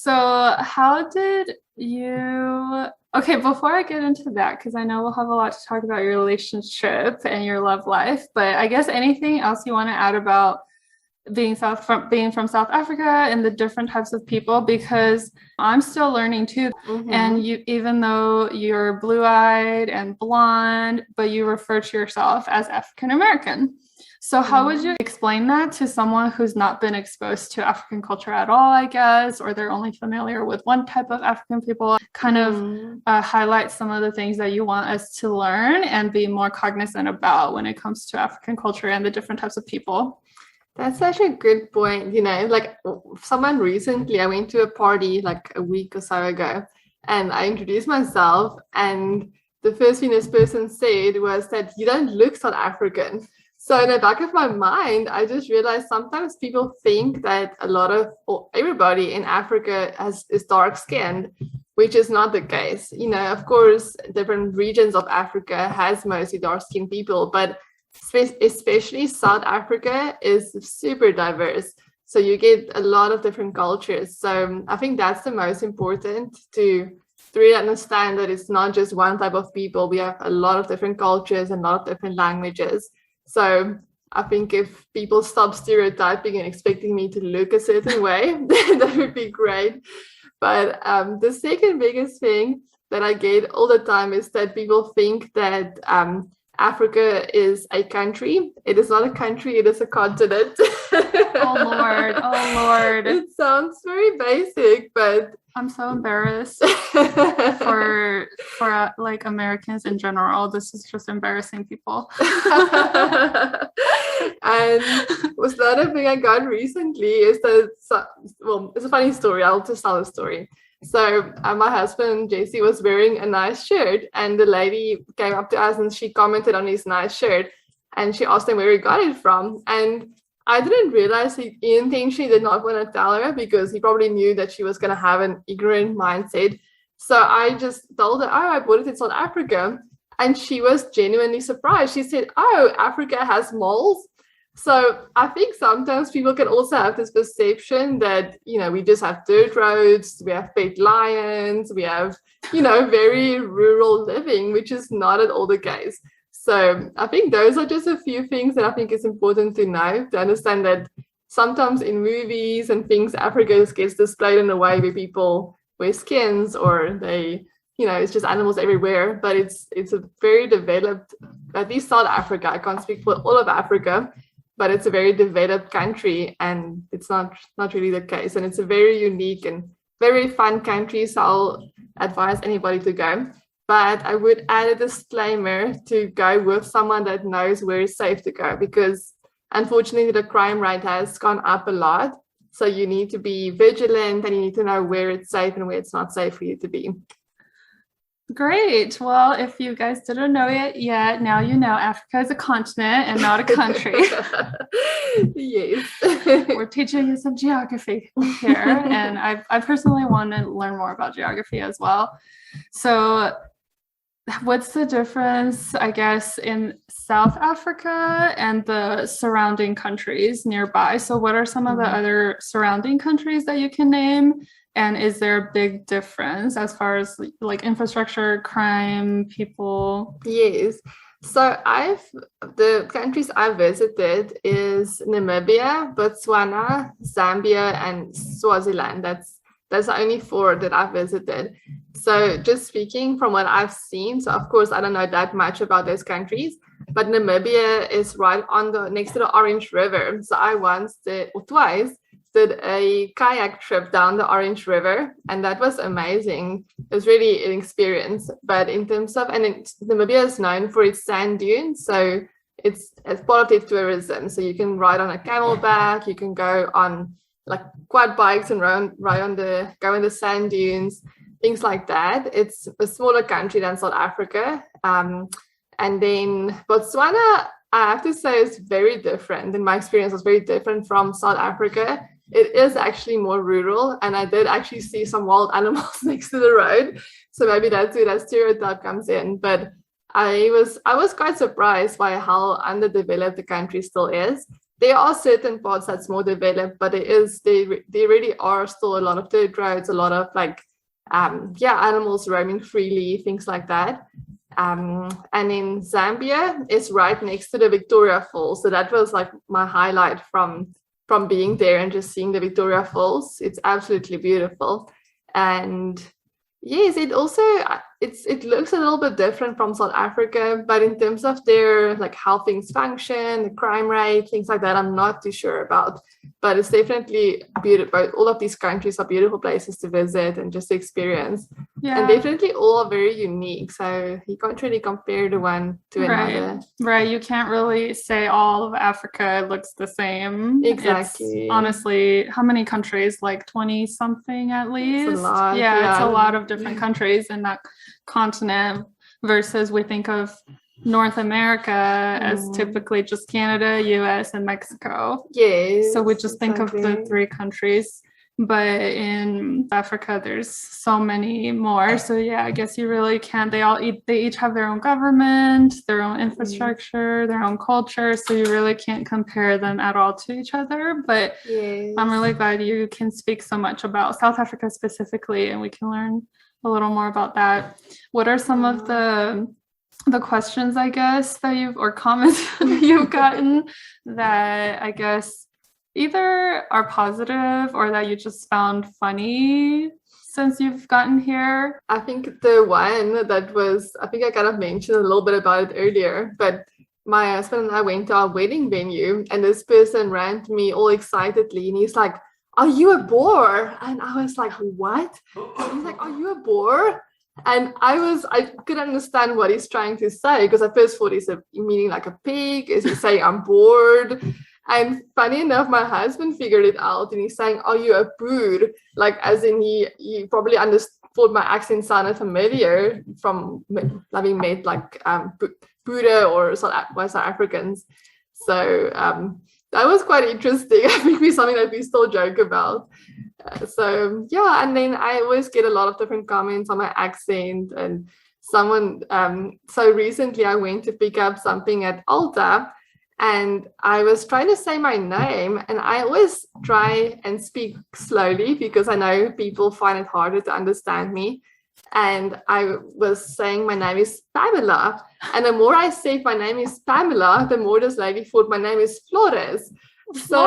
So how did you, okay, before I get into that, because I know we'll have a lot to talk about your relationship and your love life, but I guess anything else you want to add about being from South Africa and the different types of people, because I'm still learning too. And Mm-hmm. you, even though you're blue-eyed and blonde, but you refer to yourself as African American. So how would you explain that to someone who's not been exposed to African culture at all, I guess, or they're only familiar with one type of African people? Kind of Mm. highlight some of the things that you want us to learn and be more cognizant about when it comes to African culture and the different types of people. That's such a good point. Like someone recently, I went to a party like a week or so ago, and I introduced myself, and the first thing this person said was that you don't look South African. So in the back of my mind, I just realized sometimes people think that a lot of or everybody in Africa is dark skinned, which is not the case. Of course, different regions of Africa has mostly dark skinned people, but especially South Africa is super diverse. So you get a lot of different cultures. So I think that's the most important to really understand that it's not just one type of people. We have a lot of different cultures and a lot of different languages. So I think if people stop stereotyping and expecting me to look a certain way, that would be great. But the second biggest thing that I get all the time is that people think that Africa is a country. It is not a country, it is a continent. Oh Lord, oh Lord. It sounds very basic, but I'm so embarrassed for like Americans in general. This is just embarrassing people. And was another thing I got recently is that, well, it's a funny story. I'll just tell the story. So my husband, JC, was wearing a nice shirt, and the lady came up to us and she commented on his nice shirt, and she asked him where he got it from. And I didn't realize he intentionally did not want to tell her because he probably knew that she was going to have an ignorant mindset. So I just told her, oh, I bought it in South Africa. And she was genuinely surprised. She said, oh, Africa has malls. So I think sometimes people can also have this perception that, we just have dirt roads, we have pet lions, we have, very rural living, which is not at all the case. So I think those are just a few things that I think is important to know, to understand that sometimes in movies and things, Africa gets displayed in a way where people wear skins or they, it's just animals everywhere. But it's a very developed, at least South Africa, I can't speak for all of Africa, but it's a very developed country, and it's not really the case. And it's a very unique and very fun country, so I'll advise anybody to go. But I would add a disclaimer to go with someone that knows where it's safe to go, because unfortunately the crime rate has gone up a lot. So you need to be vigilant and you need to know where it's safe and where it's not safe for you to be. Great. Well, if you guys didn't know it yet, now you know Africa is a continent and not a country. Yes. We're teaching you some geography here, and I personally want to learn more about geography as well. So what's the difference, I guess, in South Africa and the surrounding countries nearby? So what are some of the other surrounding countries that you can name? And is there a big difference as far as like infrastructure, crime, people? Yes. So the countries I've visited is Namibia, Botswana, Zambia, and Swaziland. That's the only four that I've visited. So just speaking from what I've seen, so of course I don't know that much about those countries, but Namibia is right on the next to the Orange River. So I once did, or twice, did a kayak trip down the Orange River, and that was amazing. It was really an experience. But in terms of, Namibia is known for its sand dunes, so it's part of their tourism. So you can ride on a camelback, you can go on like quad bikes and go in the sand dunes, things like that. It's a smaller country than South Africa. And then Botswana, I have to say, is very different. In my experience, was very different from South Africa. It is actually more rural, and I did actually see some wild animals next to the road. So maybe that's where that stereotype comes in. But I was quite surprised by how underdeveloped the country still is. there are certain parts that's more developed, but there really are still a lot of dirt roads, a lot of like animals roaming freely, things like that. And in Zambia, it's right next to the Victoria Falls. So that was like my highlight from being there and just seeing the Victoria Falls. It's absolutely beautiful. And yes, it also it looks a little bit different from South Africa, but in terms of their like how things function, the crime rate, things like that, I'm not too sure about. But it's definitely beautiful. All of these countries are beautiful places to visit and just experience. Yeah. And definitely all are very unique. So you can't really compare the one to another. Right. You can't really say all of Africa looks the same. Exactly. It's honestly, how many countries? Like 20 something at least. It's a lot. Yeah, it's a lot of different countries in that continent versus we think of North America as typically just Canada, US, and Mexico. Yes. So we just think of the 3 countries. But in Africa, there's so many more. So yeah, I guess you really can't. They each have their own government, their own infrastructure, their own culture. So you really can't compare them at all to each other. But I'm really glad you can speak so much about South Africa specifically, and we can learn a little more about that. What are some of the questions, I guess, that or comments that you've gotten that I guess either are positive or that you just found funny since you've gotten here? I think the one that was, I think I kind of mentioned a little bit about it earlier, but my husband and I went to our wedding venue and this person ran to me all excitedly and he's like, "Are you a Boer?" And I was like, "What?" And he's like, "Are you a Boer?" And I couldn't understand what he's trying to say because I first thought he's meaning like a pig. Is he saying I'm bored? And funny enough, my husband figured it out and he's saying, "Are you a boer?" Like as in he probably thought my accent sounded familiar from having met like Buddha or West Africans. So that was quite interesting. I think it's something that we still joke about. So yeah, and then I always get a lot of different comments on my accent and someone so recently I went to pick up something at Ulta and I was trying to say my name and I always try and speak slowly because I know people find it harder to understand me. And I was saying my name is Pamela. And the more I said my name is Pamela, the more this lady thought my name is Flores. So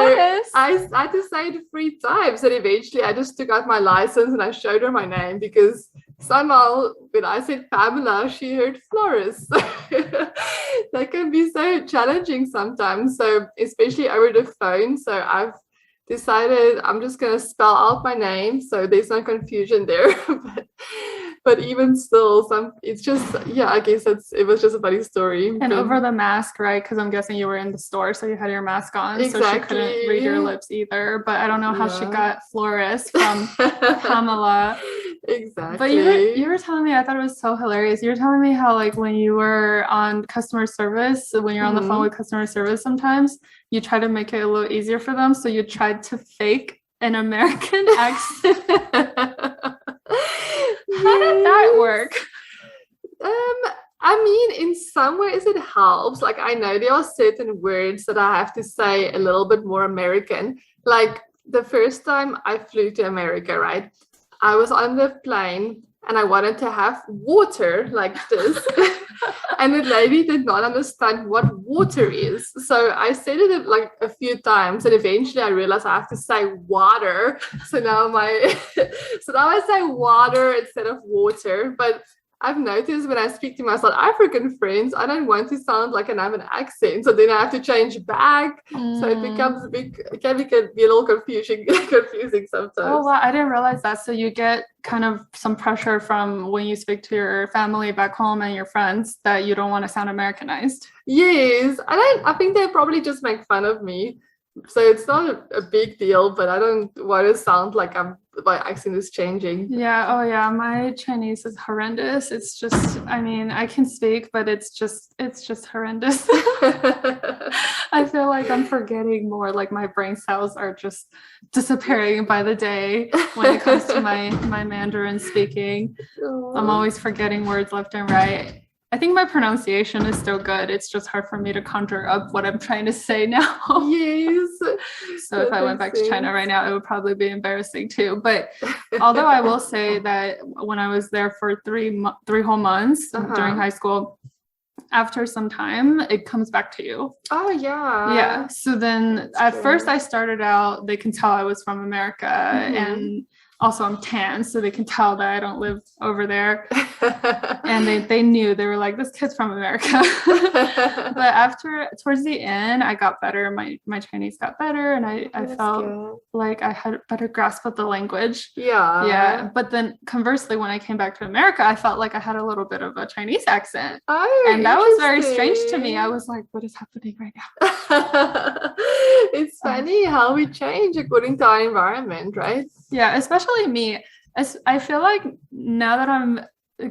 I had to say it 3 times and eventually I just took out my license and I showed her my name because somehow when I said Pamela, she heard Flores. That can be so challenging sometimes. So especially over the phone. So I've decided I'm just going to spell out my name so there's no confusion there. But even still, it's just, yeah, I guess it was just a funny story. And over the mask, right? Because I'm guessing you were in the store, so you had your mask on. Exactly. So she couldn't read your lips either. But I don't know how she got Flores from Pamela. Exactly. But you were telling me, I thought it was so hilarious. You were telling me how like when you were on customer service, when you're on the phone with customer service sometimes, you try to make it a little easier for them. So you tried to fake an American accent. How did that work? I mean, in some ways it helps. Like I know there are certain words that I have to say a little bit more American. Like the first time I flew to America, right? I was on the plane and I wanted to have water like this. And the lady did not understand what water is. So I said it like a few times and eventually I realized I have to say water. So now I say water instead of water. But I've noticed when I speak to my South African friends, I don't want to sound like I have an accent. So then I have to change back. So it becomes it can be a little confusing sometimes. Oh, wow. I didn't realize that. So you get kind of some pressure from when you speak to your family back home and your friends that you don't want to sound Americanized. Yes. I think they probably just make fun of me. So it's not a big deal, but I don't want to sound like my accent is changing. Yeah. Oh yeah. My Chinese is horrendous. It's just, I mean, I can speak, but it's just horrendous. I feel like I'm forgetting more. Like my brain cells are just disappearing by the day when it comes to my Mandarin speaking. I'm always forgetting words left and right. I think my pronunciation is still good. It's just hard for me to conjure up what I'm trying to say now. Yes. So if I went back to China right now, it would probably be embarrassing too. But although I will say that when I was there for three whole months during high school, after some time, it comes back to you. Oh, yeah. Yeah. So then at first I started out, they can tell I was from America and also I'm tan, so they can tell that I don't live over there. And they knew, they were like, this kid's from America. But towards the end, I got better. My Chinese got better and I felt like I had a better grasp of the language. Yeah. Yeah. But then conversely, when I came back to America, I felt like I had a little bit of a Chinese accent. Oh, and that was very strange to me. I was like, what is happening right now? It's funny how we change according to our environment, right? Yeah, especially me. I feel like now that I'm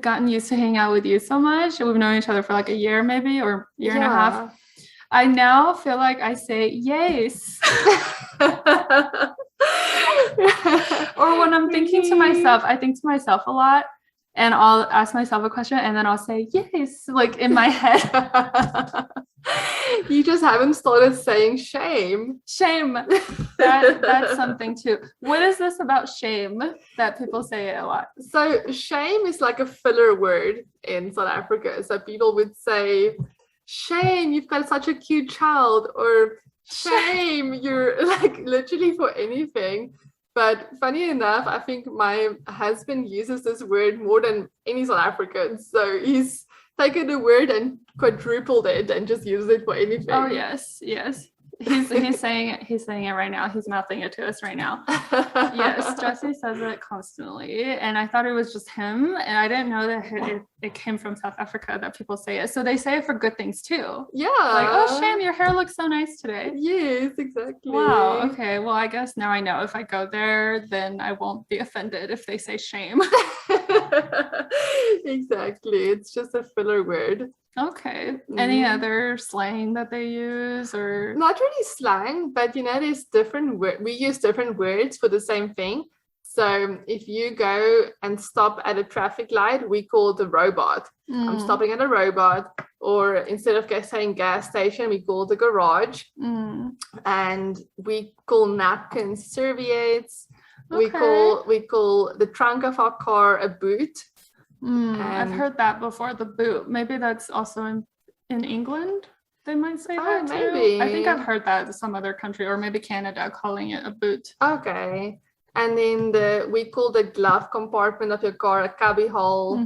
gotten used to hanging out with you so much, we've known each other for like a year maybe, or year and a half. I now feel like I say yes. Or when I'm thinking to myself, I think to myself a lot. And I'll ask myself a question and then I'll say yes, like in my head. You just haven't started saying shame. Shame. That's something too. What is this about shame that people say it a lot? So shame is like a filler word in South Africa. So people would say, shame, you've got such a cute child, or shame, you're like literally for anything. But funny enough, I think my husband uses this word more than any South African. So he's taken the word and quadrupled it and just uses it for anything. Oh, yes. He's saying it right now. He's mouthing it to us right now. Yes, Jesse says it constantly, and I thought it was just him, and I didn't know that it came from South Africa that people say it. So they say it for good things too. Yeah, like, oh, shame, your hair looks so nice today. Yes, exactly. Wow. Okay. Well, I guess now I know if I go there, then I won't be offended if they say shame. Exactly. It's just a filler word. Okay. Any other slang that they use, or not really slang, but there's different words. We use different words for the same thing. So if you go and stop at a traffic light, we call it a robot. I'm stopping at a robot. Or instead of saying gas station, we call it a garage. And we call napkins serviettes. Okay. We call the trunk of our car a boot. I've heard that before, the boot. Maybe that's also in England. They might say that too. Maybe. I think I've heard that in some other country, or maybe Canada, calling it a boot. Okay. And then we call the glove compartment of your car a cubby hole.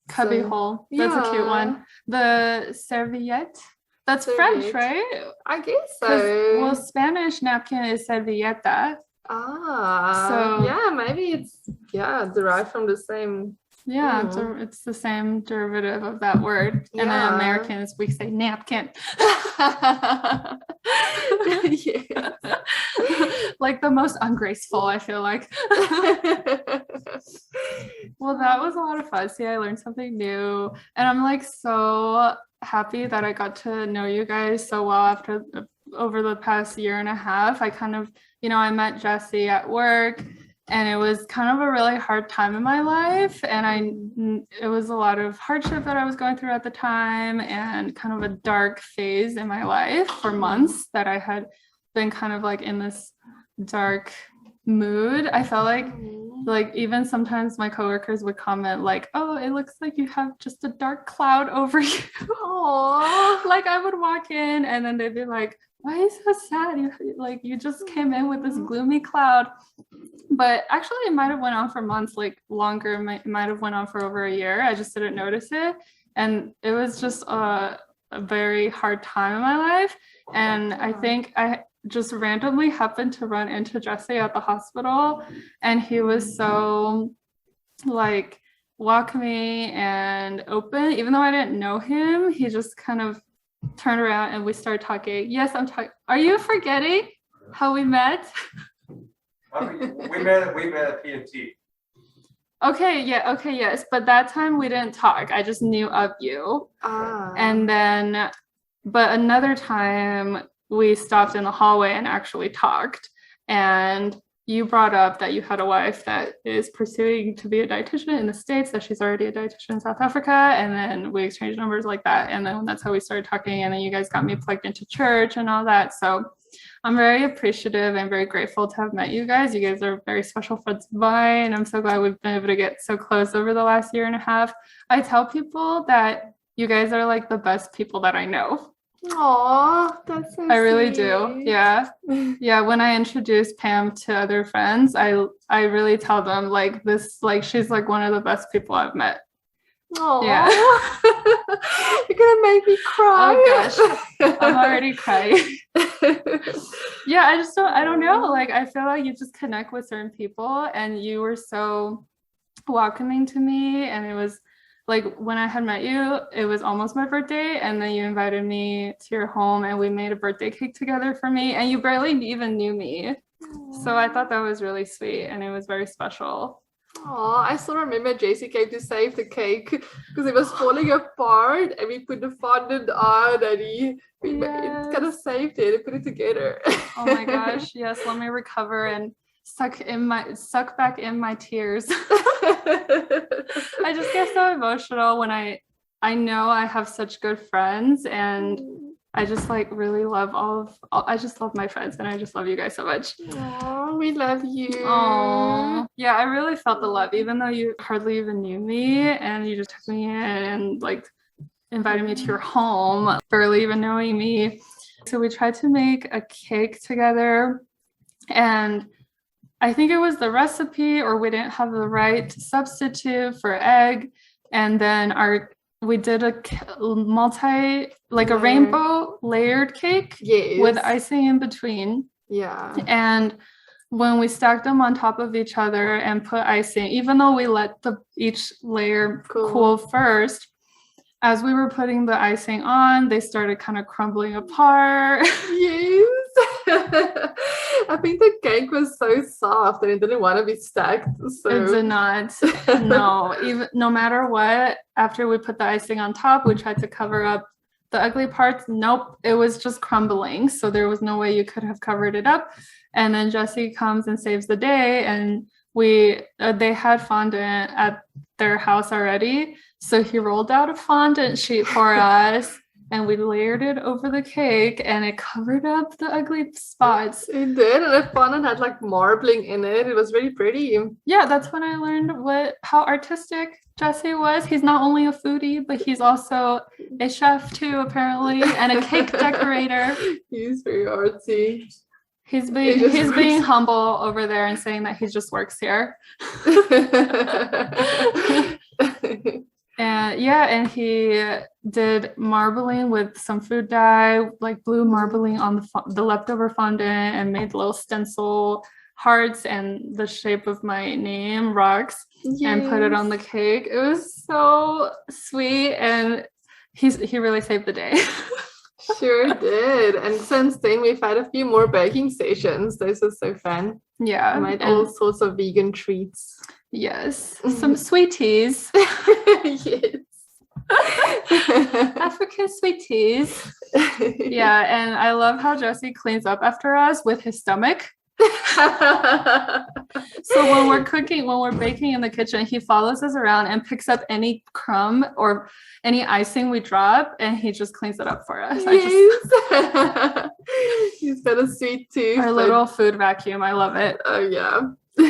Cubby hole. That's a cute one. The serviette. That's French, right? I guess so. Well, Spanish napkin is servilleta. So yeah, maybe it's derived from the same. Yeah, it's the same derivative of that word. And then Americans, we say napkin. Like the most ungraceful, I feel like. Well, that was a lot of fun. See, I learned something new. And I'm like so happy that I got to know you guys so well over the past year and a half. I kind of, I met Jesse at work. And it was kind of a really hard time in my life. And it was a lot of hardship that I was going through at the time, and kind of a dark phase in my life for months that I had been kind of like in this dark mood. I felt like even sometimes my coworkers would comment like, oh, it looks like you have just a dark cloud over you. Aww. Like I would walk in and then they'd be like, why are you so sad? You just came in with this gloomy cloud. But actually it might have went on for months, like longer. It might have went on for over a year. I just didn't notice it. And it was just a very hard time in my life. And I think I just randomly happened to run into Jesse at the hospital, and he was so like welcoming and open. Even though I didn't know him, he just kind of turned around and we started talking. Yes, I'm talking. Are you forgetting how we met? We met at PNT. Okay, yes. But that time we didn't talk. I just knew of you. And then, but another time we stopped in the hallway and actually talked. And you brought up that you had a wife that is pursuing to be a dietitian in the States, that she's already a dietitian in South Africa. And then we exchanged numbers like that. And then that's how we started talking. And then you guys got me plugged into church and all that. So I'm very appreciative and very grateful to have met you guys. You guys are very special friends of mine. I'm so glad we've been able to get so close over the last year and a half. I tell people that you guys are like the best people that I know. Aw, that's so I really do. sweet. Yeah. Yeah. When I introduce Pam to other friends, I really tell them like this, like she's like one of the best people I've met. Aw. Yeah. You're gonna make me cry. Oh gosh. I'm already crying. Yeah, I don't know. Like I feel like you just connect with certain people, and you were so welcoming to me. And it was like when I had met you, it was almost my birthday, and then you invited me to your home and we made a birthday cake together for me, and you barely even knew me. So I thought that was really sweet, and it was very special. Oh, I still remember JC came to save the cake because it was falling apart, and we put the fondant on, and we Yes. kind of saved it and put it together. Oh my gosh, yes, let me recover and suck back in my tears. I just get so emotional when I know I have such good friends, and I just like really love I just love my friends, and I just love you guys so much. Oh, we love you. Oh, yeah, I really felt the love, even though you hardly even knew me, and you just took me in and like invited me to your home, barely even knowing me. So we tried to make a cake together, and I think it was the recipe, or we didn't have the right substitute for egg. And then we did a rainbow layered cake with icing in between. Yeah. And when we stacked them on top of each other and put icing, even though we let each layer cool first, as we were putting the icing on, they started kind of crumbling apart. Yes. I think the cake was so soft and it didn't want to be stacked. So It did not. No, even no matter what, after we put the icing on top, we tried to cover up the ugly parts. Nope, it was just crumbling. So there was no way you could have covered it up. And then Jesse comes and saves the day, and they had fondant at their house already. So he rolled out a fondant sheet for us, and we layered it over the cake, and it covered up the ugly spots. It did, and the fondant had like marbling in it. It was really pretty. Yeah, that's when I learned how artistic Jesse was. He's not only a foodie, but he's also a chef too, apparently, and a cake decorator. He's very artsy. He's being humble over there and saying that he just works here. And he did marbling with some food dye, like blue marbling on the leftover fondant, and made little stencil hearts and the shape of my name, Rocks, and put it on the cake. It was so sweet, and he really saved the day. Sure did. And since then we've had a few more baking sessions. Those were so fun. Yeah. I made all sorts of vegan treats. Yes. Some sweeties. Yes. African sweeties. Yeah, and I love how Jesse cleans up after us with his stomach. So when we're baking in the kitchen, he follows us around and picks up any crumb or any icing we drop, and he just cleans it up for us. Yes. He's got a sweet tooth. Our little food vacuum. I love it. Oh yeah.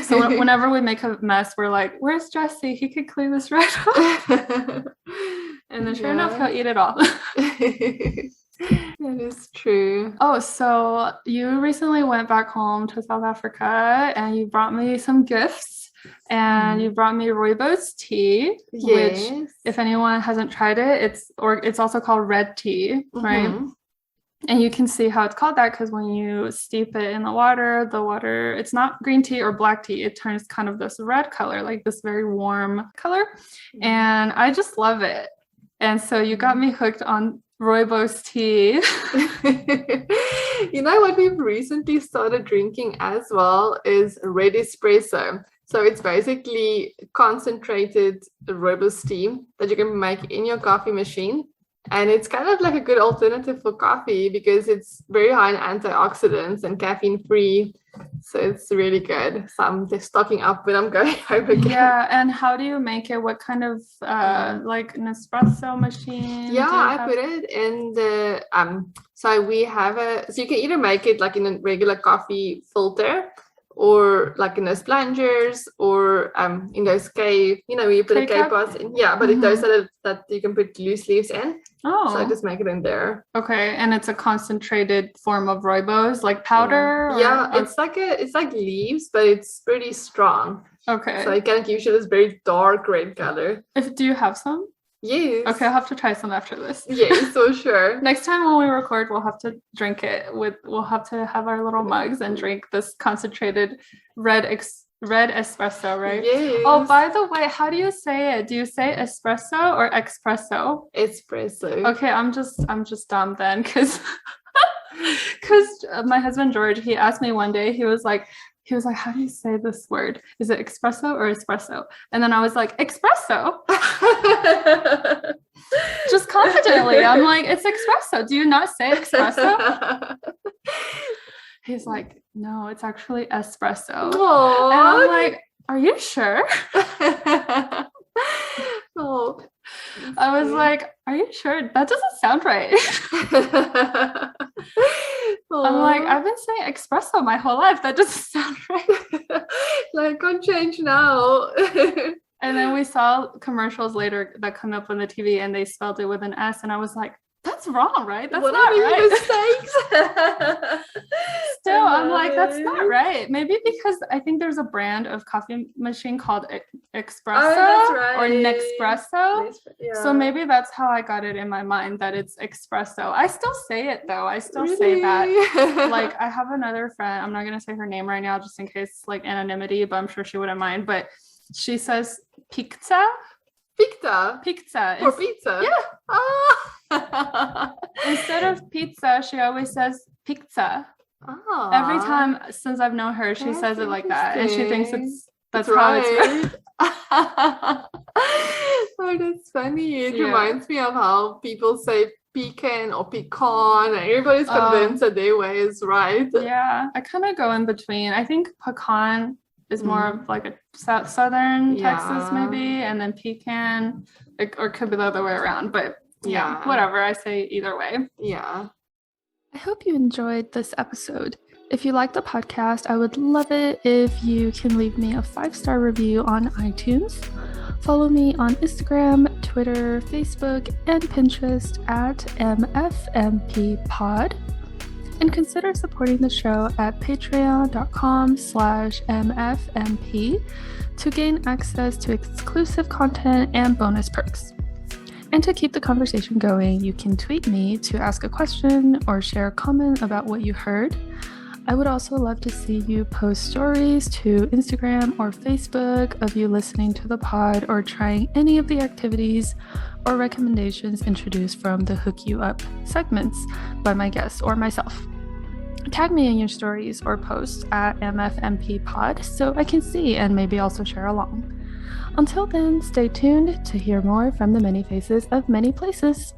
So whenever we make a mess, we're like, where's Jesse? He could clean this right up. And then sure enough, he'll eat it all. That is true. Oh, so you recently went back home to South Africa, and you brought me some gifts, and you brought me rooibos tea, which if anyone hasn't tried it, it's also called red tea, right? And you can see how it's called that because when you steep it in the water, it's not green tea or black tea. It turns kind of this red color, like this very warm color. And I just love it. And so you got me hooked on rooibos tea. You know what we've recently started drinking as well is red espresso. So it's basically concentrated rooibos tea that you can make in your coffee machine. And it's kind of like a good alternative for coffee because it's very high in antioxidants and caffeine free. So it's really good. So I'm just stocking up when I'm going home again. Yeah, and how do you make it? What kind of like an espresso machine? Yeah, do you I have? put it in the so we have so you can either make it like in a regular coffee filter or like in those plungers or in those K, where you put a K K-cup? pods in. Yeah, but it those that you can put loose leaves in. So I Oh, just make it in there. okay. And it's a concentrated form of rooibos, like powder? Yeah, or- it's like leaves, but it's pretty strong. Okay. So it kind of gives you this very dark red color. Do you have some? Yes. Okay, I'll have to try some after this. Yes, for sure. Next time when we record, we'll have to drink it we'll have to have our little mugs and drink this concentrated red espresso, right? Yes. Oh, by the way, how do you say it? Do you say espresso or espresso? Espresso. Okay, I'm just dumb then because my husband George, he asked me one day, he was like, how do you say this word? Is it espresso or espresso? And then I was like, espresso. Just confidently. I'm like, it's espresso. Do you not say espresso? He's like, no, it's actually espresso. Aww. And I'm like, are you sure? Oh. I was like, are you sure? That doesn't sound right. I'm like, I've been saying espresso my whole life. That doesn't sound right. Like, can't change now. And then we saw commercials later that come up on the TV and they spelled it with an S. And I was like, that's wrong, right? That's what not are right. mistakes? Still, I'm like, that's not right. Maybe because I think there's a brand of coffee machine called Espresso that's right. or Nexpresso. Yeah. So maybe that's how I got it in my mind that it's espresso. I still say it though. I still say that. Like I have another friend, I'm not going to say her name right now just in case like anonymity, but I'm sure she wouldn't mind. But she says pizza. Pizza. For pizza? Yeah. Ah. Instead of pizza, she always says pizza. Oh. Every time since I've known her, she says it like that. And she thinks that's how right. it's Oh, that's funny. It Yeah. reminds me of how people say pecan or pecan, and everybody's convinced that their way is right. Yeah, I kind of go in between. I think pecan is more of like a southern Texas maybe, and then pecan, or could be the other way around. But yeah, whatever. I say either way. Yeah. I hope you enjoyed this episode. If you like the podcast, I would love it if you can leave me a 5-star review on iTunes. Follow me on Instagram, Twitter, Facebook, and Pinterest at MFMP Pod. And consider supporting the show at patreon.com/MFMP to gain access to exclusive content and bonus perks. And to keep the conversation going, you can tweet me to ask a question or share a comment about what you heard. I would also love to see you post stories to Instagram or Facebook of you listening to the pod or trying any of the activities or recommendations introduced from the Hook You Up segments by my guests or myself. Tag me in your stories or posts at MFMP Pod so I can see and maybe also share along. Until then, stay tuned to hear more from the many faces of many places.